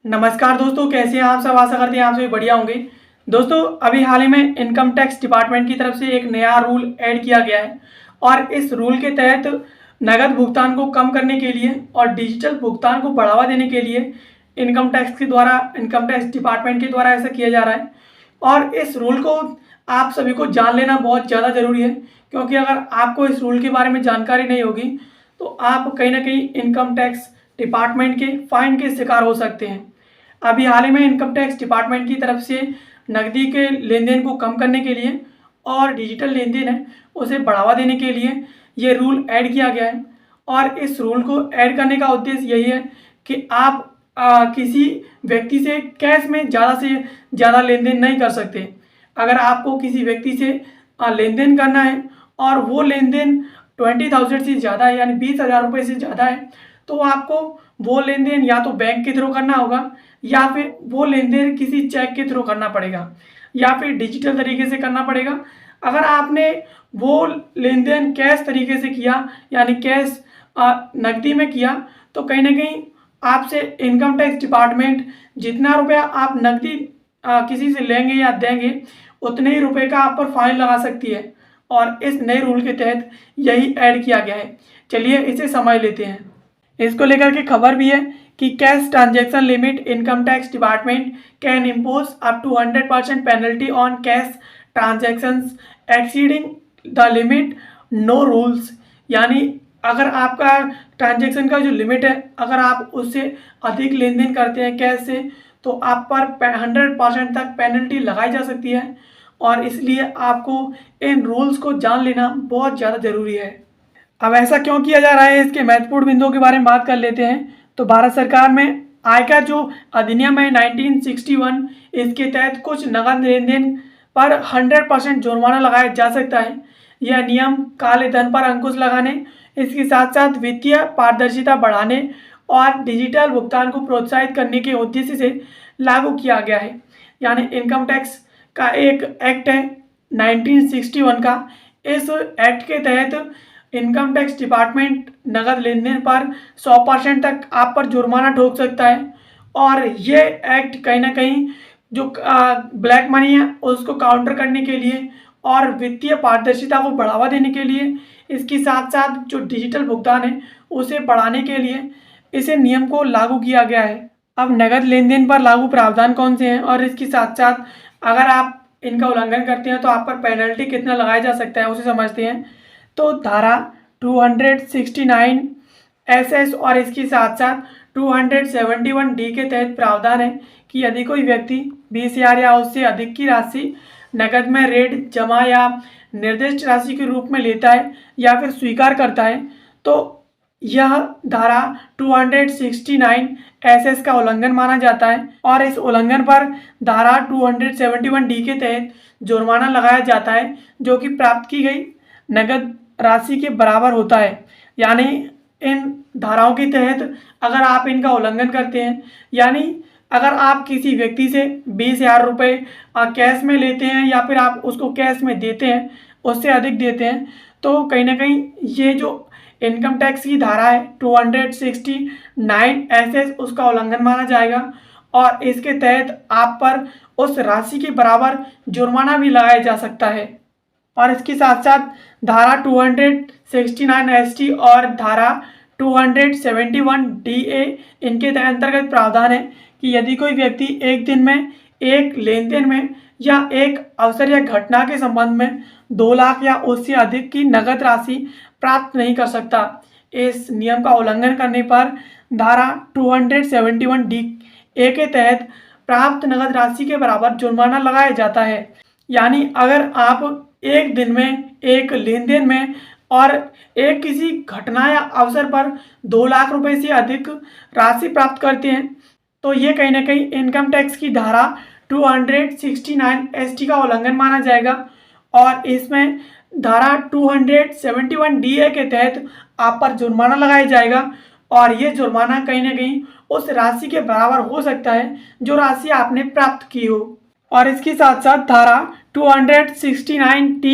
नमस्कार दोस्तों, कैसे हैं आप सब। आशा करते हैं आप सभी बढ़िया होंगे। दोस्तों, अभी हाल ही में इनकम टैक्स डिपार्टमेंट की तरफ से एक नया रूल ऐड किया गया है और इस रूल के तहत नगद भुगतान को कम करने के लिए और डिजिटल भुगतान को बढ़ावा देने के लिए इनकम टैक्स डिपार्टमेंट के द्वारा ऐसा किया जा रहा है। और इस रूल को आप सभी को जान लेना बहुत ज़्यादा ज़रूरी है, क्योंकि अगर आपको इस रूल के बारे में जानकारी नहीं होगी तो आप कहीं ना कहीं इनकम टैक्स डिपार्टमेंट के फाइन के शिकार हो सकते हैं। अभी हाल ही में इनकम टैक्स डिपार्टमेंट की तरफ से नकदी के लेन देन को कम करने के लिए और डिजिटल लेन देन है उसे बढ़ावा देने के लिए ये रूल ऐड किया गया है। और इस रूल को ऐड करने का उद्देश्य यही है कि आप किसी व्यक्ति से कैश में ज़्यादा से ज़्यादा लेन देन नहीं कर सकते। अगर आपको किसी व्यक्ति से लेन देन करना है और वो लेन देन 20,000 से ज़्यादा है, यानी 20,000 रुपये से ज़्यादा है, तो आपको वो लेन देन या तो बैंक के थ्रू करना होगा या फिर वो लेन देन किसी चेक के थ्रू करना पड़ेगा या फिर डिजिटल तरीके से करना पड़ेगा। अगर आपने वो लेन देन कैश तरीके से किया, यानी कैश नकदी में किया, तो कहीं ना कहीं आपसे इनकम टैक्स डिपार्टमेंट जितना रुपया आप नकदी किसी से लेंगे या देंगे उतने ही रुपए का आप पर फाइन लगा सकती है। और इस नए रूल के तहत यही ऐड किया गया है। चलिए इसे समझ लेते हैं। इसको लेकर के खबर भी है कि cash transaction limit income tax department can impose up to 100% penalty on cash transactions exceeding the limit, no rules. यानी अगर आपका ट्रांजैक्शन का जो लिमिट है, अगर आप उससे अधिक लेन देन करते हैं कैश से, तो आप पर 100% तक पेनल्टी लगाई जा सकती है। और इसलिए आपको इन रूल्स को जान लेना बहुत ज़्यादा ज़रूरी है। अब ऐसा क्यों किया जा रहा है, इसके महत्वपूर्ण बिंदुओं के बारे में बात कर लेते हैं। तो भारत सरकार में आयकर जो अधिनियम है 1961, इसके तहत कुछ नगद लेन देन पर 100% जुर्माना लगाया जा सकता है। यह नियम काले धन पर अंकुश लगाने, इसके साथ साथ वित्तीय पारदर्शिता बढ़ाने और डिजिटल भुगतान को प्रोत्साहित करने के उद्देश्य से लागू किया गया है। यानी इनकम टैक्स का एक एक्ट है 1961 का। इस एक्ट के तहत इनकम टैक्स डिपार्टमेंट नगद लेन देन पर 100% तक आप पर जुर्माना ठोक सकता है। और ये एक्ट कहीं ना कहीं जो ब्लैक मनी है उसको काउंटर करने के लिए और वित्तीय पारदर्शिता को बढ़ावा देने के लिए, इसके साथ साथ जो डिजिटल भुगतान है उसे बढ़ाने के लिए इसे नियम को लागू किया गया है। अब नगद लेन देन पर लागू प्रावधान कौन से हैं और इसके साथ साथ अगर आप इनका उल्लंघन करते हैं तो आप पर पेनल्टी कितना लगाया जा सकता है उसे समझते हैं। तो धारा 269 SS और इसके साथ साथ 271 D के तहत प्रावधान है कि यदि कोई व्यक्ति 20,000 या उससे अधिक की राशि नकद में ऋण जमा या निर्दिष्ट राशि के रूप में लेता है या फिर स्वीकार करता है, तो यह धारा 269 SS का उल्लंघन माना जाता है। और इस उल्लंघन पर धारा 271 D के तहत जुर्माना लगाया जाता है, जो कि प्राप्त की गई नगद राशि के बराबर होता है। यानी इन धाराओं के तहत अगर आप इनका उल्लंघन करते हैं, यानी अगर आप किसी व्यक्ति से 20,000 रुपये कैश में लेते हैं या फिर आप उसको कैश में देते हैं, उससे अधिक देते हैं, तो कहीं ना कहीं ये जो इनकम टैक्स की धारा है 269 SS उसका उल्लंघन माना जाएगा और इसके तहत आप पर उस राशि के बराबर जुर्माना भी लगाया जा सकता है। और इसके साथ साथ धारा 269 ST और धारा 271 DA इनके अंतर्गत प्रावधान है कि यदि कोई व्यक्ति एक दिन में एक लेन देन में या एक अवसर या घटना के संबंध में 2 लाख या उससे अधिक की नगद राशि प्राप्त नहीं कर सकता। इस नियम का उल्लंघन करने पर धारा 271 DA के तहत प्राप्त नगद राशि के बराबर जुर्माना लगाया जाता है। यानी अगर आप एक दिन में एक लेन देन में और एक किसी घटना या अवसर पर 2 लाख रुपए से अधिक राशि प्राप्त करते हैं, तो ये कहीं ना कहीं इनकम टैक्स की धारा 269 ST का उल्लंघन माना जाएगा। और इसमें धारा 271 DA के तहत आप पर जुर्माना लगाया जाएगा और ये जुर्माना कहीं ना कहीं उस राशि के बराबर हो सकता है जो राशि आपने प्राप्त की हो। और इसके साथ साथ धारा 269T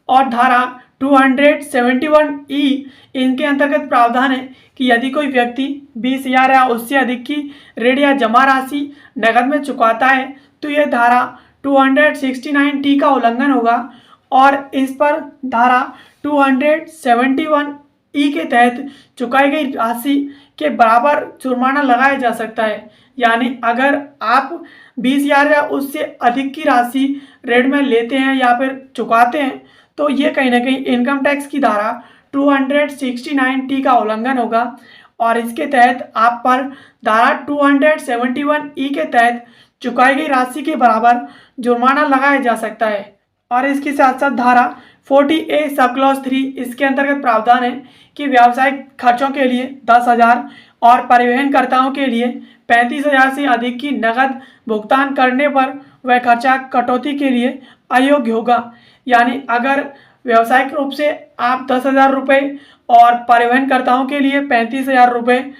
और धारा 271E इनके अंतर्गत प्रावधान है कि यदि कोई व्यक्ति 20,000 या उससे अधिक की ऋण या जमा राशि नकद में चुकाता है तो यह धारा 269T का उल्लंघन होगा और इस पर धारा 271E के तहत चुकाई गई राशि के बराबर जुर्माना लगाया जा सकता है। यानी अगर आप 20,000 या उससे अधिक की राशि ऋण में लेते हैं या फिर चुकाते हैं तो ये कहीं ना कहीं इनकम टैक्स की धारा 269T का उल्लंघन होगा और इसके तहत आप पर धारा 271E के तहत चुकाई गई राशि के बराबर जुर्माना लगाया जा सकता है। और इसके साथ साथ धारा 40A सब क्लॉज 3 इसके अंतर्गत प्रावधान है कि व्यावसायिक खर्चों के लिए 10,000 और परिवहनकर्ताओं के लिए 35,000 से अधिक की नकद भुगतान करने पर वह खर्चा कटौती के लिए अयोग्य होगा। यानी अगर व्यावसायिक रूप से आप 10,000 रुपये और परिवहनकर्ताओं के लिए 35,000 रुपये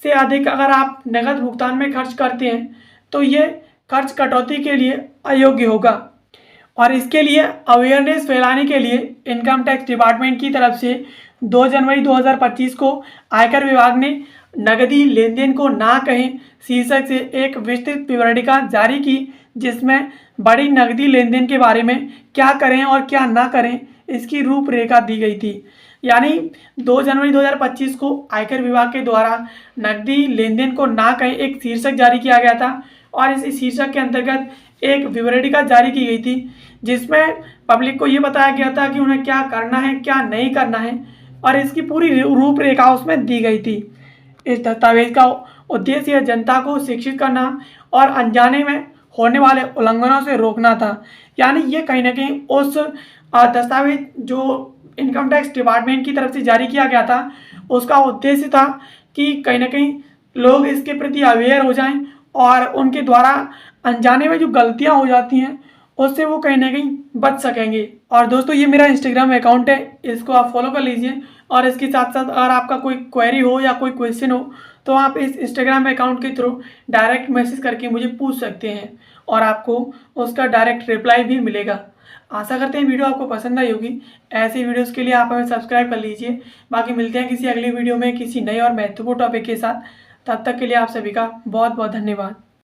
से अधिक अगर आप नकद भुगतान में खर्च करते हैं तो ये खर्च कटौती के लिए अयोग्य होगा। और इसके लिए अवेयरनेस फैलाने के लिए इनकम टैक्स डिपार्टमेंट की तरफ से 2 जनवरी 2025 को आयकर विभाग ने नकदी लेन देन को ना कहें शीर्षक से एक विस्तृत विवरणिका जारी की, जिसमें बड़ी नकदी लेन देन के बारे में क्या करें और क्या ना करें इसकी रूपरेखा दी गई थी। यानी 2 जनवरी 2025 को आयकर विभाग के द्वारा नकदी लेन देन को ना कहें एक शीर्षक जारी किया गया था और इस शीर्षक के अंतर्गत एक विवरणिका जारी की गई थी जिसमें पब्लिक को ये बताया गया था कि उन्हें क्या करना है क्या नहीं करना है और इसकी पूरी रूपरेखा उसमें दी गई थी। इस दस्तावेज का उद्देश्य जनता को शिक्षित करना और अनजाने में होने वाले उल्लंघनों से रोकना था। यानी ये कहीं ना कहीं उस दस्तावेज जो इनकम टैक्स डिपार्टमेंट की तरफ से जारी किया गया था उसका उद्देश्य था कि कहीं ना कहीं लोग इसके प्रति अवेयर हो जाएं और उनके द्वारा अनजाने में जो गलतियां हो जाती हैं उससे वो कहीं ना कहीं बच सकेंगे। और दोस्तों ये मेरा इंस्टाग्राम अकाउंट है, इसको आप फॉलो कर लीजिए और इसके साथ साथ अगर आपका कोई क्वेरी हो या कोई क्वेश्चन हो तो आप इस इंस्टाग्राम अकाउंट के थ्रू डायरेक्ट मैसेज करके मुझे पूछ सकते हैं और आपको उसका डायरेक्ट रिप्लाई भी मिलेगा। आशा करते हैं वीडियो आपको पसंद आई होगी। ऐसी वीडियोस के लिए आप हमें सब्सक्राइब कर लीजिए। बाकी मिलते हैं किसी अगली वीडियो में किसी नए और महत्वपूर्ण टॉपिक के साथ। तब तक के लिए आप सभी का बहुत बहुत धन्यवाद।